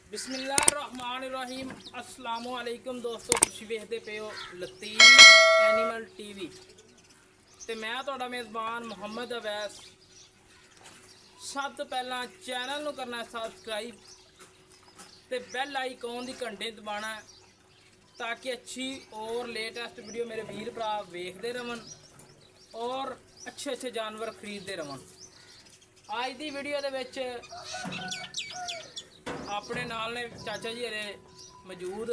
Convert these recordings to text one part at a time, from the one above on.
बिस्मिल्लाहिर्रहमानिर्रहीम अस्सलामुअलैकुम दोस्तों, तुसीं वेखदे पे हो लतीफ़ एनिमल टीवी ते मैं तुहाडा मेज़बान मुहम्मद अवैस। सब तो पहला चैनल नूं करना सबसक्राइब ते बैल आइकॉन दी घंटे दबाना है ताकि अच्छी और लेटेस्ट वीडियो मेरे वीर भरा वेखदे रहन और अच्छे अच्छे जानवर खरीदते रहन। आज दी वीडियो दे विच अपने नाल ने चाचा जी हरे मौजूद,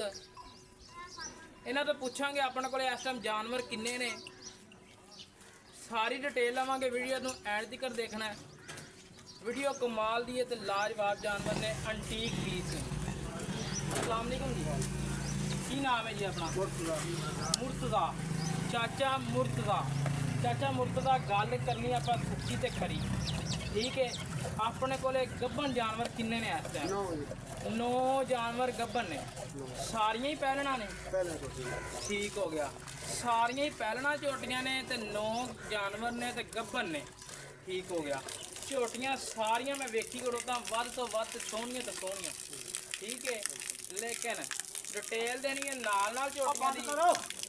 इन्हां तो पूछांगे अपने को इस टाइम जानवर किन्ने ने, सारी डिटेल लवांगे। वीडियो नूं एंड तक देखना है। वीडियो कमाल दी है ते लाजवाब जानवर ने, अंटीक पीस ने। अस्सलाम वालेकुम जी, की नाम है जी अपना? मुर्तज़ा। चाचा मुर्तज़ा, चाचा मुर्तज़ा गल करनी आपां सुखी ते खरी, ठीक है। अपने को गब्बन जानवर किन्ने ने इस टाइम? 9 जानवर गब्बन ने, सारियां ही पहलना ने। ठीक हो गया, सारियां ही पहलना झोटियां ने ते 9 जानवर ने ते गब्बन ने। ठीक हो गया, झोटियां सारियां मैं वेखी करो तो वध तो वध सोहनियां तो सोहनियां, ठीक है। लेकिन डिटेल देनी है नाल नाल झोटियां दी,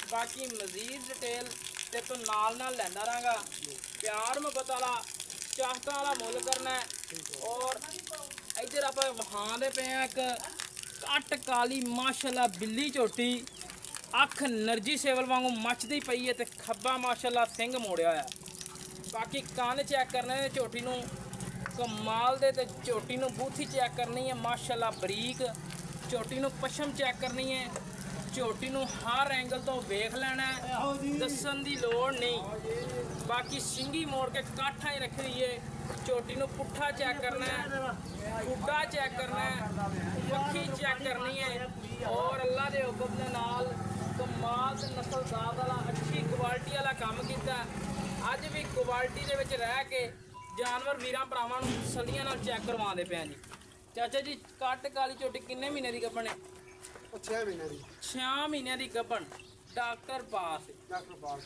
बाकी मजीद डिटेल ते तो नाल नाल लैंदा रहांगा। प्यार मुहब्बत वाला चाहता वाला मुल करना है। और इधर आप वहांदे पे एक कट काली माशाल्लाह बिल्ली झोटी, अख नरजी सेवल वांगू मचदी पई है ते खब्बा माशाल्लाह सिंह मोड़िया होया। बाकी कान चेक करने ने झोटी नूं कमाल दे ते झोटी नूं बूथी चेक करनी है माशाल्लाह बरीक। झोटी नूं पछम चेक करनी है, झोटी नूं हर एंगल तो वेख लेना है, दसन दी लोड़ नहीं। बाकी सिंगी मोड़ के काठा ही रख रही है। झोटी नूं पुट्ठा चेक करना है, खुड्डा चेक करना है, मक्खी चेक करनी है। और अल्लाह के हुक्म दे नाल कमाल ते नस्लदार वाला अच्छी क्वालिटी वाला काम किया। अज भी क्वालिटी दे विच रह के जानवर वीरां भरावां नूं तसल्लियां नाल चेक करवाते पे हैं जी। चाचा जी कट काली झोटी किन्ने महीने की गब्बन है? 6 महीने की। 6 महीने की गब्बन, डॉक्टर पास।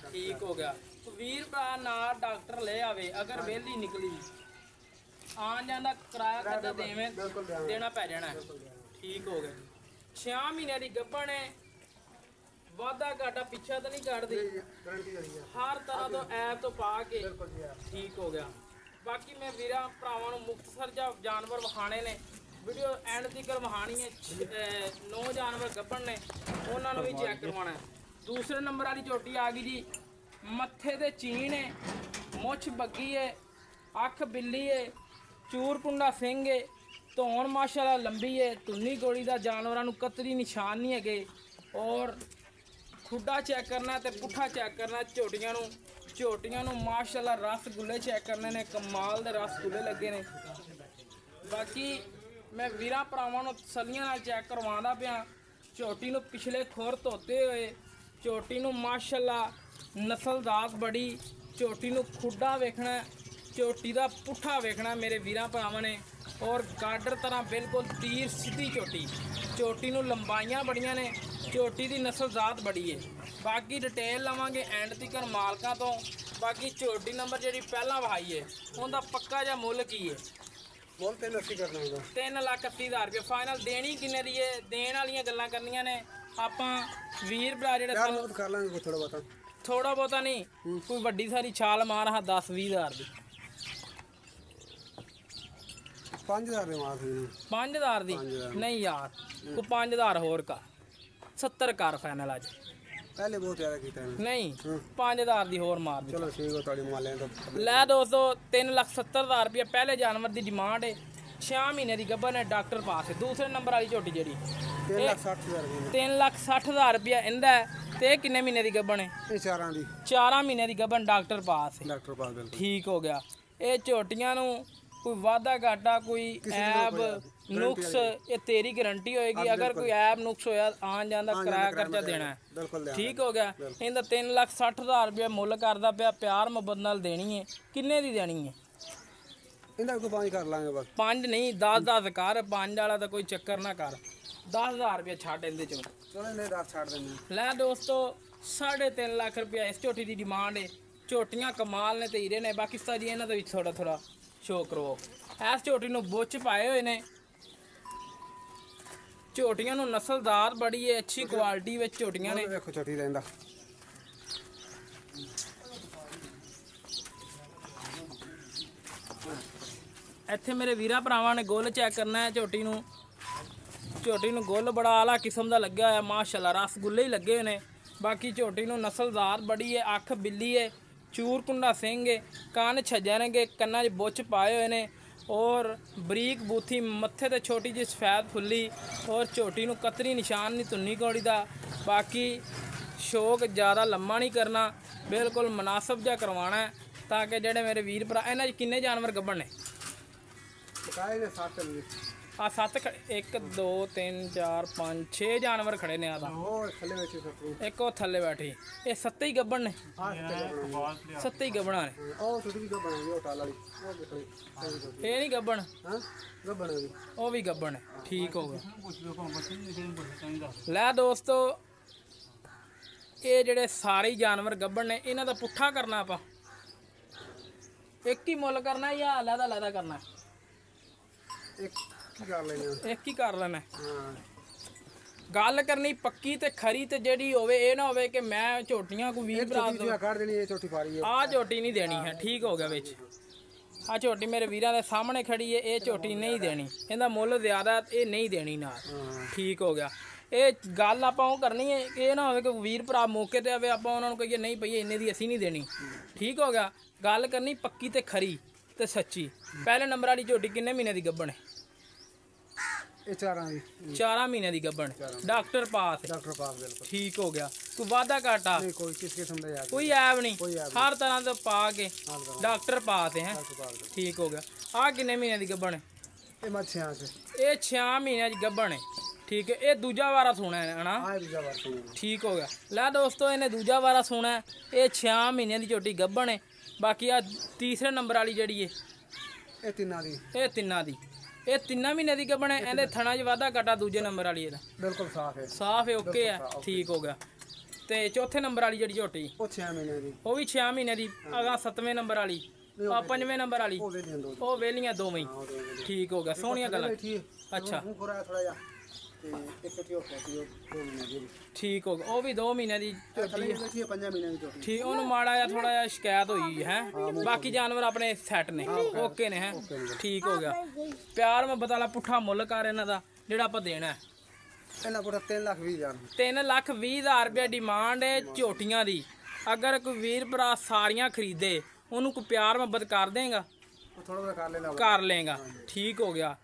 ठीक हो गया, वीर भरा नाल डॉक्टर ले आवे अगर वेली निकली आन जाना किराया करदा देना पै जाना है। ठीक हो गया, 6 महीने की गब्बन है। वादा घाटा पिछा तो नहीं कटदी, हर तरह तो ऐप तो पा के। ठीक हो गया, बाकी मैं वीरां भरावां नूं मुख्तसर जा जानवर विखाने ने, वीडियो एंड तक वहानी है। 9 जानवर गब्बन ने, उन्होंने भी चेक करवाना है। दूसरे नंबर वाली झोटी आ गई जी, मत्थे ते चीन है, मुछ बग्गी है, अख बिल्ली है, चूर कुंडा सिंह है, धौन माशाल्लाह लंबी है, धुन्नी गोली का जानवरों को कतरी निशान नहीं है। और खुड्डा चेक करना तो पुट्ठा चेक करना झोटियां नूं माशाल्लाह रसगुल्ले चेक करने ने, कमाल दे रसगुल्ले लगे ने। बाकी मैं वीरां भरावां नूं तसल्लियां नाल चेक करवांदा पिया। झोटी नूं पिछले खुर धोते हुए, झोटी नूं माशाल्लाह नस्लदार बड़ी, झोटी नूं खुड्डा वेखना, झोटी दा पुट्ठा वेखना मेरे वीरां भरावां ने। और गाडर तरह बिल्कुल तीर सीधी झोटी नूं लंबाइयां बड़ियां ने, झोटी दी नस्लजात बड़ी है। बाकी डिटेल लवांगे एंड तक मालकां तो। बाकी झोटी नंबर जी पहला वहाई है, उनका पक्का जा मुल की है? बोल 380 करना होगा। 3,80,000 रुपये फाइनल। देनी किन्ने दी है? देण वालियां गल्लां करनियां ने आपां वीर भरा जेहड़े कर लांगे थोड़ा बहुत, थोड़ा बहुता नहीं, कोई वड्डी सारी छाल मार हा 10-20,000 दी। 5,000 ਦੇ ਮਾਰ ਹੋਈ। 5,000 ਦੀ नहीं यार, को 5,000 होर का 70 कर फाइनल अज। पहले बहुत ज्यादा कीता है। नहीं 5,000 दी होर मार दी। चलो ठीक है, थोड़ी मार लें तो ले दोस्तों 3,70,000 रुपये पहले जानवर की डिमांड है। 6 महीने की गब्बन है, डॉक्टर पास है। दूसरे नंबर वाली झोटी जी 3,60,000 रुपया इंदा है। ते किन्ने महीने की गब्बन है? 4 महीने की गब्बन, डॉक्टर पास है। ठीक हो गया, ये झोटियां नूं कोई वादा घाटा कोई ऐब नुक्स ये तेरी गारंटी होएगी। अगर कोई ऐब नुक्स होया आन जान दा किराया खर्चा देना है। ठीक हो गया, इनका 3,60,000 रुपया मुल करदा पिया, प्यार मुहब्बत नाल देनी है। किन्ने दी देनी है? इन्हां को 5 कर लांगे बस। 5 नहीं 10 कर, 5 वाला तो कोई चक्कर ना कर। 10,000 रुपया छड्ड इहदे चों। चलो नहीं 10 छाड़ देंगे। लै दोस्तों 3.5 लाख रुपया इस झोटी की डिमांड है। झोटियां कमाल ने ते हीरे ने। बाकी सारी इन्हां दे विच थोड़ा शो करो। इस झोटी नूं बुच्च पाए हुए ने, ਝੋਟੀਆਂ ਨੂੰ ਨਸਲਦਾਰ ਬੜੀ ਹੈ, ਅੱਛੀ ਕੁਆਲਿਟੀ ਵਿੱਚ ਝੋਟੀਆਂ ਨੇ। ਵੇਖੋ ਛੋਟੀ ਰਹਿੰਦਾ ਇੱਥੇ ਮੇਰੇ ਵੀਰਾਂ ਭਰਾਵਾਂ ਨੇ ਗੁੱਲ ਚੈੱਕ ਕਰਨਾ ਹੈ ਝੋਟੀ ਨੂੰ ਗੁੱਲ ਬੜਾ ਆਲਾ ਕਿਸਮ ਦਾ ਲੱਗਿਆ ਹੋਇਆ ਮਾਸ਼ਾਅੱਲਾ, ਰਸਗੁੱਲੇ ਹੀ ਲੱਗੇ ਹੋਏ ਨੇ। ਬਾਕੀ ਝੋਟੀ ਨੂੰ ਨਸਲਦਾਰ ਬੜੀ ਹੈ, ਅੱਖ ਬਿੱਲੀ ਹੈ, ਚੂਰ ਕੁੰਡਾ ਸਿੰਘ ਹੈ, ਕੰਨ ਛੱਜਣਗੇ, ਕੰਨਾਂ 'ਚ ਬੁੱਚ ਪਾਏ ਹੋਏ ਨੇ ਔਰ ਬਰੀਕ ਬੂਥੀ, ਮੱਥੇ ਤੇ ਛੋਟੀ ਜਿਹੀ ਸਫੈਦ ਫੁੱਲੀ ਔਰ ਝੋਟੀ ਨੂੰ ਕਤਰੀ ਨਿਸ਼ਾਨ ਨਹੀਂ ਧੁੰਨੀ ਕੌੜੀ ਦਾ। ਬਾਕੀ ਸ਼ੌਕ ਜ਼ਿਆਦਾ ਲੰਮਾ ਨਹੀਂ ਕਰਨਾ, ਬਿਲਕੁਲ ਮੁਨਾਸਬ ਜਿਹਾ ਕਰਵਾਉਣਾ ਹੈ ਤਾਂ ਕਿ ਜਿਹੜੇ ਮੇਰੇ ਵੀਰ ਭਰਾ। ਇਹਨਾਂ 'ਚ ਕਿੰਨੇ ਜਾਨਵਰ ਗੱਭਣ ਨੇ? ਬਕਾਏ ਨੇ 7 ਨੇ ਆ 7 1 2 3 4 5 6 ਜਾਨਵਰ ਖੜੇ ਨੇ। ਆ ਤਾਂ ਉਹ ਥੱਲੇ ਵਿੱਚ ਸੱਤੂ ਇੱਕ ਉਹ ਥੱਲੇ ਬੈਠੀ, ਇਹ 7 ਹੀ ਗੱਭਣ ਨੇ, 7 ਹੀ ਗੱਭਣਾ ਨੇ। ਉਹ ਛੋਟੀ ਜਿਹੀ ਬਣਾ ਗਈ ਉਹ ਟਾਲ ਵਾਲੀ, ਉਹ ਦੇਖੋ ਇਹ ਨਹੀਂ ਗੱਭਣ, ਹਾਂ ਗੱਬਣ ਵੀ ਉਹ ਵੀ ਗੱਭਣ ਹੈ। ਠੀਕ ਹੋ ਗਿਆ। ਲੈ ਦੋਸਤੋ, ਇਹ ਜਿਹੜੇ ਸਾਰੇ ਜਾਨਵਰ ਗੱਭਣ ਨੇ, ਇਹਨਾਂ ਦਾ ਪੁੱਠਾ ਕਰਨਾ ਆਪਾਂ, ਇੱਕ ਹੀ ਮੁੱਲ ਕਰਨਾ ਜਾਂ ਅਲੱਗ ਕਰਨਾ? ਇੱਕ ਕੀ ਕਰ ਲੈਣਾ, ਇੱਕ ਹੀ ਕਰ ਲੈਣਾ। ਹਾਂ ਗੱਲ ਕਰਨੀ ਪੱਕੀ ਤੇ ਖਰੀ, ਤੇ ਜਿਹੜੀ ਹੋਵੇ ਇਹ ਨਾ ਹੋਵੇ ਕਿ ਮੈਂ ਝੋਟੀਆਂ ਕੋਈ 20 ਭਰਾ ਛੋਟੀ ਜਿਹੀ ਕੱਢ ਦੇਣੀ, ਇਹ ਛੋਟੀ ਫਾਰੀ ਹੈ। ਆ ਝੋਟੀ ਨਹੀਂ ਦੇਣੀ ਹੈ। ਠੀਕ ਹੋ ਗਿਆ। ਵਿੱਚ ਆ ਝੋਟੀ ਮੇਰੇ ਵੀਰਾਂ ਦੇ ਸਾਹਮਣੇ ਖੜੀ ਹੈ, ਇਹ ਝੋਟੀ ਨਹੀਂ ਦੇਣੀ, ਇਹਦਾ ਮੁੱਲ ਜ਼ਿਆਦਾ, ਇਹ ਨਹੀਂ ਦੇਣੀ ਨਾਲ। ਠੀਕ ਹੋ ਗਿਆ। ਇਹ ਗੱਲ ਆਪਾਂ ਉਹ ਕਰਨੀ ਹੈ ਕਿ ਇਹ ਨਾ ਹੋਵੇ ਕਿ ਵੀਰ ਭਰਾ ਮੌਕੇ ਤੇ ਆਵੇ ਆਪਾਂ ਉਹਨਾਂ ਨੂੰ ਕਹੀਏ ਨਹੀਂ ਪਈ ਇੰਨੇ ਦੀ ਅਸੀਂ ਨਹੀਂ ਦੇਣੀ। ਠੀਕ ਹੋ ਗਿਆ। ਗੱਲ ਕਰਨੀ ਪੱਕੀ ਤੇ ਖਰੀ ਤੇ ਸੱਚੀ। ਪਹਿਲੇ ਨੰਬਰ ਵਾਲੀ ਝੋਟੀ ਕਿੰਨੇ ਮਹੀਨੇ ਦੀ ਗੱਭਣ ਹੈ? ਇਹ 4 ਦੀ 4 ਮਹੀਨੇ ਦੀ ਗੱਭਣ, ਡਾਕਟਰ ਪਾਸ। ਡਾਕਟਰ ਪਾਸ ਬਿਲਕੁਲ ਠੀਕ ਹੋ ਗਿਆ। ਕੋਈ ਵਾਧਾ ਘਾਟਾ ਨਹੀਂ, ਕੋਈ ਕਿਸ ਕਿਸਮ ਦਾ ਯਾਰ ਕੋਈ ਐਬ ਨਹੀਂ, ਹਰ ਤਰ੍ਹਾਂ ਦਾ ਪਾ ਕੇ ਡਾਕਟਰ ਪਾਸ ਹੈ। ਠੀਕ ਹੋ ਗਿਆ। ਆ ਕਿੰਨੇ ਮਹੀਨੇ ਦੀ ਗੱਭਣ ਹੈ? ਇਹ ਮੱਛੀਆਂ ਚ ਇਹ 6 ਮਹੀਨਿਆਂ ਦੀ ਗੱਭਣ ਹੈ। ਠੀਕ ਹੈ। ਇਹ ਦੂਜਾ ਵਾਰਾ ਸੋਣਾ ਹੈ ਨਾ? ਆਹ ਦੂਜਾ ਵਾਰ ਠੀਕ ਹੋ ਗਿਆ। ਲੈ ਦੋਸਤੋ, ਇਹਨੇ ਦੂਜਾ ਵਾਰਾ ਸੋਣਾ ਹੈ। ਇਹ 6 ਮਹੀਨਿਆਂ ਦੀ ਝੋਟੀ ਗੱਭਣ ਹੈ। ਬਾਕੀ ਆ ਤੀਸਰੇ ਨੰਬਰ ਵਾਲੀ ਜਿਹੜੀ ਹੈ, ਇਹ ਤਿੰਨਾਂ ਦੀ, ਇਹ ਤਿੰਨਾਂ ਦੀ, ਇਹ 3 ਮਹੀਨੇ ਦੀ ਗੱਭਣ ਹੈ। ਇਹਦੇ ਥਣਾ 'ਚ ਵਾਧਾ ਘਾਟਾ ਦੂਜੇ ਨੰਬਰ ਵਾਲੀ ਇਹਦਾ ਬਿਲਕੁਲ ਸਾਫ਼ ਹੈ, ਸਾਫ਼ ਹੈ, ਓਕੇ ਹੈ। ਠੀਕ ਹੋ ਗਿਆ। ਤੇ ਚੌਥੇ ਨੰਬਰ ਵਾਲੀ ਜਿਹੜੀ ਝੋਟੀ, ਉਹ 6 ਮਹੀਨੇ ਦੀ, ਉਹ ਵੀ 6 ਮਹੀਨੇ ਦੀ। ਅਗਾ 7ਵੇਂ ਨੰਬਰ ਵਾਲੀ, ਆ 5ਵੇਂ ਨੰਬਰ ਵਾਲੀ, ਉਹ ਵੇਲੀਆਂ ਦੋ ਉਹ ਵੇਲੀਆਂ ਦੋਵੇਂ ਹੀ। ਠੀਕ ਹੋ ਗਿਆ। ਸੋਹਣੀਆਂ ਗੱਲਾਂ। ਅੱਛਾ, ਮੂੰਹ ਖੋਰਾ ਥੋੜਾ ਜਿਹਾ ਤੇ ਇੱਕ ਛੋਟੀ ਹੋ ਗਈ, ਉਹ 2 ਮਹੀਨੇ ਦੀ। ਠੀਕ ਹੋ ਗਿਆ। ਉਹ ਵੀ 2 ਮਹੀਨੇ ਦੀ ਝੋਟੀ ਹੈ। ਇਹ 5 ਮਹੀਨੇ ਦੀ ਝੋਟੀ। ਠੀਕ, ਉਹਨੂੰ ਮਾੜਾ ਜਿਹਾ ਥੋੜਾ ਜਿਹਾ ਸ਼ਿਕਾਇਤ ਹੋਈ ਹੈ। ਬਾਕੀ ਜਾਨਵਰ ਆਪਣੇ ਸੈੱਟ ਨੇ, ਓਕੇ ਨੇ ਹੈ। ਠੀਕ ਹੋ ਗਿਆ। ਪਿਆਰ ਮੁਹੱਬਤ ਵਾਲਾ ਪੁੱਠਾ ਮੁੱਲ ਕਰ ਇਹਨਾਂ ਦਾ ਜਿਹੜਾ ਆਪਾਂ ਦੇਣਾ ਹੈ। ਇਹਨਾਂ ਕੋਲ 3,20,000 3,20,000 ਰੁਪਏ ਡਿਮਾਂਡ ਹੈ ਝੋਟੀਆਂ ਦੀ। ਅਗਰ ਕੋਈ ਵੀਰ ਭਰਾ ਸਾਰੀਆਂ ਖਰੀਦੇ, ਉਹਨੂੰ ਕੋਈ ਪਿਆਰ ਮੁਹੱਬਤ ਕਰ ਦੇਗਾ, ਉਹ ਥੋੜਾ ਜਿਹਾ ਕਰ ਲੈਣਾ, ਕਰ ਲੇਗਾ। ਠੀਕ ਹੋ ਗਿਆ।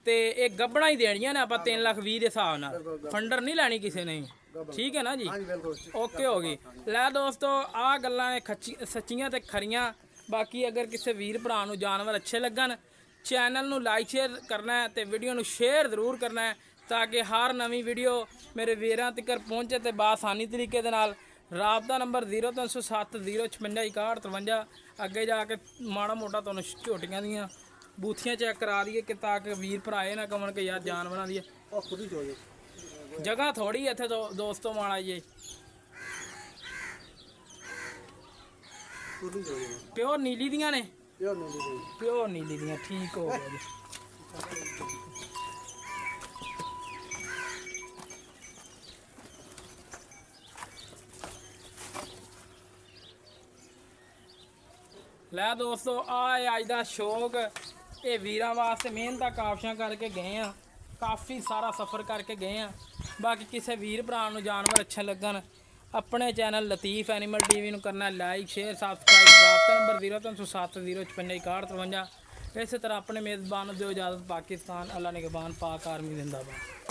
ਤੇ ਇਹ ਗੱਬਣਾ ਹੀ ਦੇਣੀਆਂ ਨੇ ਆਪਾਂ 3,20,000 ਦੇ ਹਿਸਾਬ ਨਾਲ, ਫੰਡਰ ਨਹੀਂ ਲੈਣੀ ਕਿਸੇ ਨੇ। ਠੀਕ ਹੈ ਨਾ ਜੀ? ਹਾਂਜੀ ਬਿਲਕੁਲ ਓਕੇ ਹੋ ਗਈ। ਲੈ ਦੋਸਤੋ, ਆਹ ਗੱਲਾਂ ਨੇ ਸੱਚੀਆਂ ਤੇ ਖਰੀਆਂ। ਬਾਕੀ ਅਗਰ ਕਿਸੇ ਵੀਰ ਭਰਾ ਨੂੰ ਜਾਨਵਰ ਅੱਛੇ ਲੱਗਣ, ਚੈਨਲ ਨੂੰ ਲਾਈਕ ਸ਼ੇਅਰ ਕਰਨਾ ਹੈ ਤੇ ਵੀਡੀਓ ਨੂੰ ਸ਼ੇਅਰ ਜ਼ਰੂਰ ਕਰਨਾ ਹੈ ਤਾਂ ਕਿ ਹਰ ਨਵੀਂ ਵੀਡੀਓ ਮੇਰੇ ਵੀਰਾਂ ਤੱਕ ਪਹੁੰਚੇ ਤੇ ਬਾਸਾਨੀ ਤਰੀਕੇ ਦੇ ਨਾਲ। ਰਾਬਤਾ ਨੰਬਰ 0307 056 6153। ਅੱਗੇ ਜਾ ਕੇ ਮਾੜਾ ਮੋਟਾ ਤੁਹਾਨੂੰ ਝੋਟੀਆਂ ਦੀਆਂ ਬੂਥੀਆਂ ਚੈੱਕ ਕਰਾ ਦਈਏ ਕਿ ਤਾਂ ਕਿ ਵੀਰ ਭਰਾ ਇਹ ਨਾ ਕਹਣ ਕਿ ਯਾਰ ਜਾਨਵਰਾਂ ਦੀ ਉਹ ਖੁਦ ਹੀ ਜੋ ਜਗ੍ਹਾ ਥੋੜੀ ਇੱਥੇ ਦੋਸਤੋ ਮਾੜਾ ਜੀ। ਖੁਦ ਹੀ ਜੋ ਪਿਓਰ ਨੀਲੀ ਦੀਆਂ ਨੇ, ਪਿਓਰ ਨੀਲੀ ਦੀ। ਪਿਓਰ ਨੀਲੀ ਦੀਆਂ। ਠੀਕ ਹੋ ਗਿਆ ਜੀ। ਲੈ ਦੋਸਤੋ, ਆ ਅੱਜ ਦਾ ਸ਼ੌਕ। ਇਹ ਵੀਰਾਂ ਵਾਸਤੇ ਮਿਹਨਤਾਂ ਕਾਫੀਆਂ ਕਰਕੇ ਗਏ ਆ, ਕਾਫੀ ਸਾਰਾ ਸਫ਼ਰ ਕਰਕੇ ਗਏ ਆ। ਬਾਕੀ ਕਿਸੇ ਵੀਰ ਭਰਾ ਨੂੰ ਜਾਨਵਰ ਅੱਛੇ ਲੱਗਣ, ਆਪਣੇ ਚੈਨਲ ਲਤੀਫ ਐਨੀਮਲ ਟੀਵੀ ਨੂੰ ਕਰਨਾ ਲਾਈਕ ਸ਼ੇਅਰ ਸਬਸਕ੍ਰਾਈਬ। ਰਾਬਤਾ ਨੰਬਰ 0307 056 6153। ਇਸੇ ਤਰ੍ਹਾਂ ਆਪਣੇ ਮੇਜ਼ਬਾਨ ਨੂੰ ਦਿਓ ਇਜਾਜ਼ਤ। ਪਾਕਿਸਤਾਨ ਅੱਲਾ ਨਿਗਹਬਾਨ, ਪਾਕ ਆਰਮੀ ਜ਼ਿੰਦਾਬਾਦ।